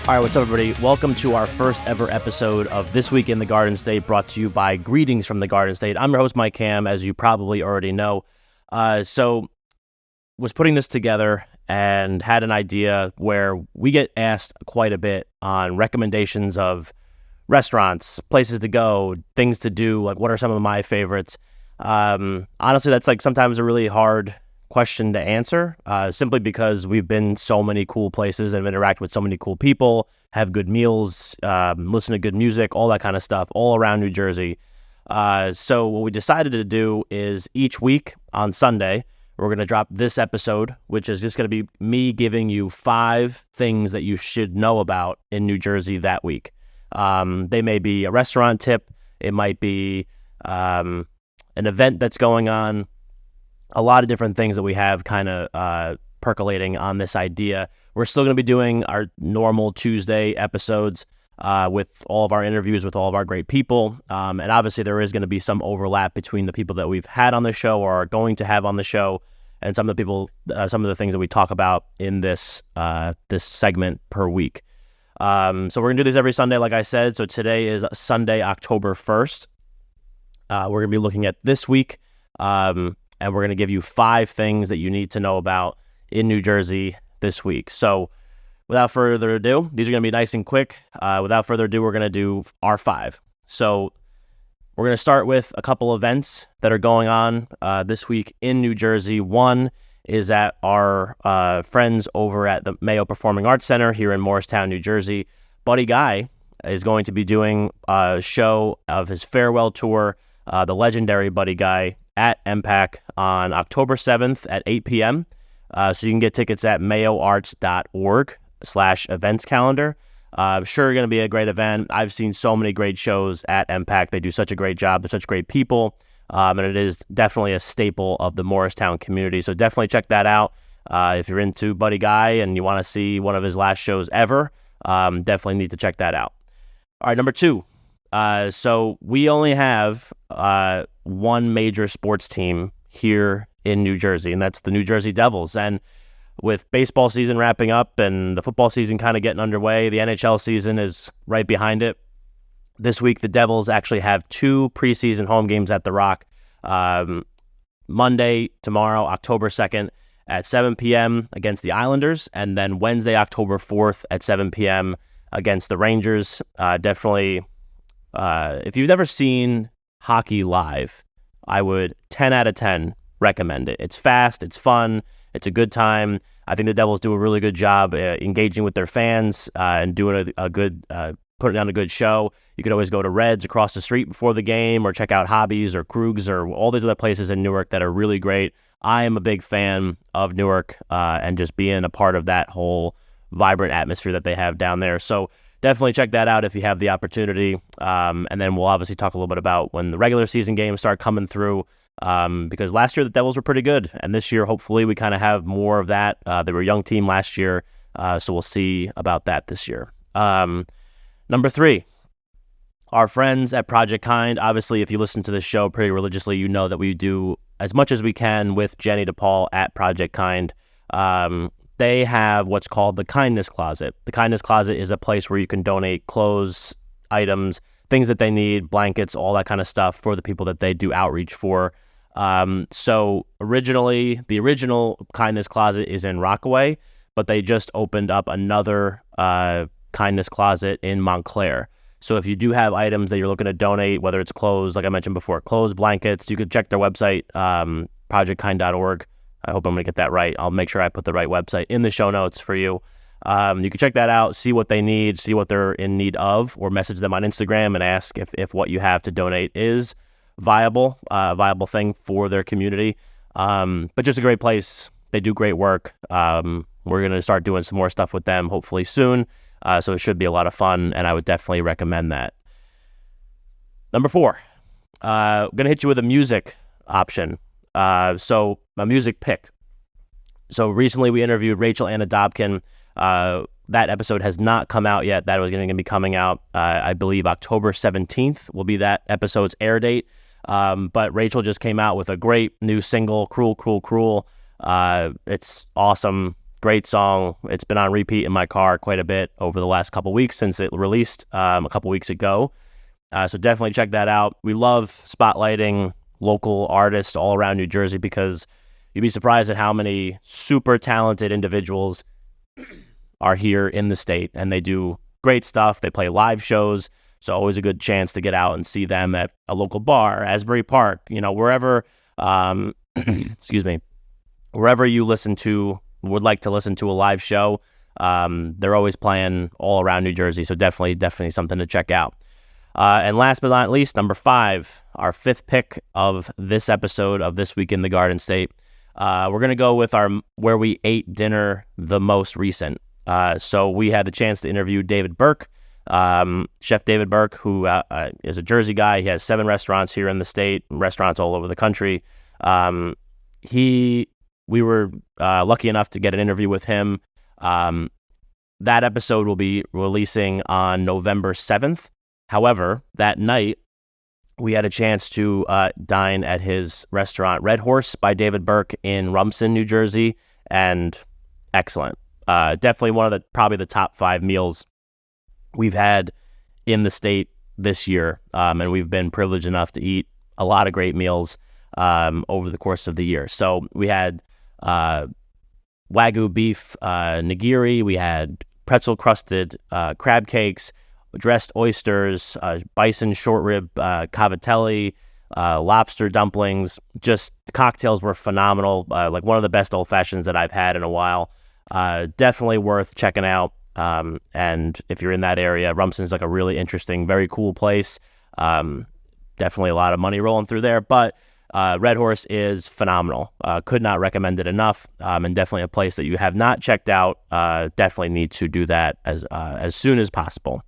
All right, what's up, everybody? Welcome to our first ever episode of This Week in the Garden State, brought to you by Greetings from the Garden State. I'm your host, Mike Cam, as you probably already know. So was putting this together and had an idea where we get asked quite a bit on recommendations of restaurants, places to go, things to do, like what are some of my favorites. Honestly, that's like sometimes a really hard question to answer, simply because we've been so many cool places and interact with so many cool people, have good meals, listen to good music, all that kind of stuff, all around New Jersey. So what we decided to do is each week on Sunday, we're going to drop this episode, which is just going to be me giving you 5 things that you should know about in New Jersey that week. They may be a restaurant tip. It might be an event that's going on. A lot of different things that we have kind of percolating on this idea. We're still going to be doing our normal Tuesday episodes with all of our interviews with all of our great people. And obviously there is going to be some overlap between the people that we've had on the show or are going to have on the show and some of the people, some of the things that we talk about in this segment per week. So we're going to do this every Sunday, like I said. So today is Sunday, October 1st. We're going to be looking at this week. And we're going to give you 5 things that you need to know about in New Jersey this week. So without further ado, these are going to be nice and quick. Without further ado, we're going to do our 5. So we're going to start with a couple events that are going on this week in New Jersey. One is at our friends over at the Mayo Performing Arts Center here in Morristown, New Jersey. Buddy Guy is going to be doing a show of his farewell tour, the legendary Buddy Guy, at MPAC on October 7th at 8 p.m. So you can get tickets at mayoarts.org/events calendar. Sure, going to be a great event. I've seen so many great shows at MPAC. They do such a great job. They're such great people. And it is definitely a staple of the Morristown community. So definitely check that out. If you're into Buddy Guy and you want to see one of his last shows ever, definitely need to check that out. All right, number 2. So we only have one major sports team here in New Jersey, and that's the New Jersey Devils. And with baseball season wrapping up and the football season kind of getting underway, the NHL season is right behind it. This week, the Devils actually have 2 preseason home games at The Rock. Monday, tomorrow, October 2nd at 7 p.m. against the Islanders, and then Wednesday, October 4th at 7 p.m. against the Rangers. Definitely... if you've never seen hockey live, I would 10 out of 10 recommend it. It's fast, it's fun, it's a good time. I think the Devils do a really good job engaging with their fans and doing a good, putting on a good show. You could always go to Reds across the street before the game or check out Hobbies or Krug's or all these other places in Newark that are really great. I am a big fan of Newark and just being a part of that whole vibrant atmosphere that they have down there. So definitely check that out if you have the opportunity. And then we'll obviously talk a little bit about when the regular season games start coming through, because last year the Devils were pretty good. And this year, hopefully, we kind of have more of that. They were a young team last year, so we'll see about that this year. Number 3, our friends at Project Kind. Obviously, if you listen to this show pretty religiously, you know that we do as much as we can with Jenny DePaul at Project Kind. They have what's called the Kindness Closet. The Kindness Closet is a place where you can donate clothes, items, things that they need, blankets, all that kind of stuff for the people that they do outreach for. So originally, the original Kindness Closet is in Rockaway, but they just opened up another Kindness Closet in Montclair. So if you do have items that you're looking to donate, whether it's clothes, like I mentioned before, clothes, blankets, you could check their website, projectkind.org. I hope I'm going to get that right. I'll make sure I put the right website in the show notes for you. You can check that out, see what they need, see what they're in need of, or message them on Instagram and ask if what you have to donate is viable thing for their community. But just a great place. They do great work. We're going to start doing some more stuff with them hopefully soon. So it should be a lot of fun, and I would definitely recommend that. Number 4, I'm going to hit you with a music option. So my music pick. So recently we interviewed Rachel Ana Dobken. That episode has not come out yet. That was going to be coming out, I believe, October 17th will be that episode's air date. But Rachel just came out with a great new single, Cruel, Cruel, Cruel. It's awesome. Great song. It's been on repeat in my car quite a bit over the last couple weeks since it released a couple weeks ago. So definitely check that out. We love spotlighting local artists all around New Jersey because you'd be surprised at how many super talented individuals are here in the state, and they do great stuff. They play live shows, so always a good chance to get out and see them at a local bar, Asbury Park, wherever, excuse me, wherever you would like to listen to a live show. They're always playing all around New Jersey, so definitely something to check out. And last but not least, number 5, our 5th pick of this episode of This Week in the Garden State. We're going to go with our where we ate dinner the most recent. So we had the chance to interview David Burke, Chef David Burke, who is a Jersey guy. He has 7 restaurants here in the state, restaurants all over the country. We were lucky enough to get an interview with him. That episode will be releasing on November 7th. However, that night, we had a chance to dine at his restaurant, Red Horse by David Burke in Rumson, New Jersey, and excellent. Definitely one of probably the top 5 meals we've had in the state this year, and we've been privileged enough to eat a lot of great meals over the course of the year. So we had Wagyu beef nigiri, we had pretzel-crusted crab cakes, dressed oysters, bison short rib cavatelli, lobster dumplings. Just the cocktails were phenomenal, like one of the best old fashions that I've had in a while. Definitely worth checking out. And if you're in that area, Rumson's like a really interesting, very cool place. Definitely a lot of money rolling through there, but Red Horse is phenomenal. Could not recommend it enough. And definitely a place that you have not checked out. Definitely need to do that as soon as possible.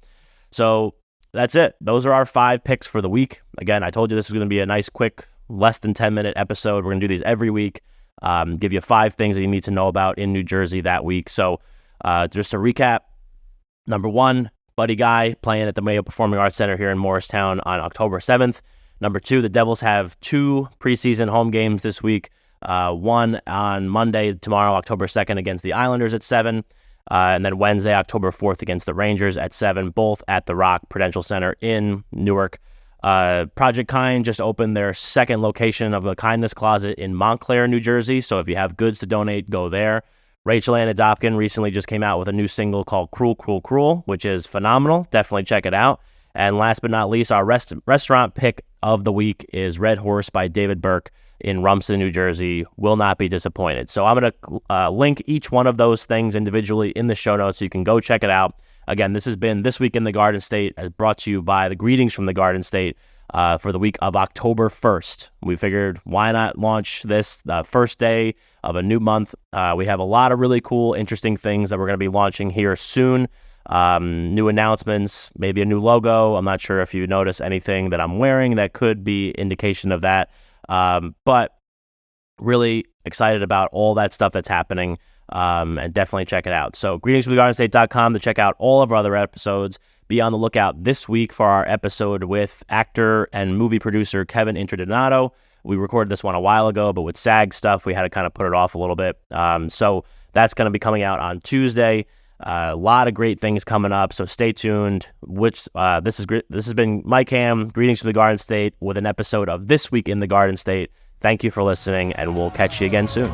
So that's it. Those are our 5 picks for the week. Again, I told you this was going to be a nice, quick, less than 10-minute episode. We're going to do these every week. Give you 5 things that you need to know about in New Jersey that week. So just to recap, number 1, Buddy Guy playing at the Mayo Performing Arts Center here in Morristown on October 7th. Number 2, the Devils have 2 preseason home games this week. One on Monday, tomorrow, October 2nd, against the Islanders at 7. And then Wednesday, October 4th, against the Rangers at 7, both at the Rock Prudential Center in Newark. Project Kind just opened their 2nd location of a kindness closet in Montclair, New Jersey. So if you have goods to donate, go there. Rachel Ana Dobken recently just came out with a new single called Cruel, Cruel, Cruel, which is phenomenal. Definitely check it out. And last but not least, our restaurant pick of the week is Red Horse by David Burke in Rumson, New Jersey. Will not be disappointed. So I'm going to link each one of those things individually in the show notes so you can go check it out. Again, this has been This Week in the Garden State, as brought to you by the Greetings from the Garden State for the week of October 1st. We figured, why not launch this the first day of a new month? We have a lot of really cool, interesting things that we're going to be launching here soon. New announcements, maybe a new logo. I'm not sure if you notice anything that I'm wearing that could be indication of that. But really excited about all that stuff that's happening, and definitely check it out. So greetingsfromthegardenstate.com to check out all of our other episodes. Be on the lookout this week for our episode with actor and movie producer Kevin Interdonato. We recorded this one a while ago, but with SAG stuff, we had to kind of put it off a little bit. So that's going to be coming out on Tuesday. A lot of great things coming up, so stay tuned. This has been Mike Ham, Greetings from the Garden State, with an episode of This Week in the Garden State. Thank you for listening, and we'll catch you again soon.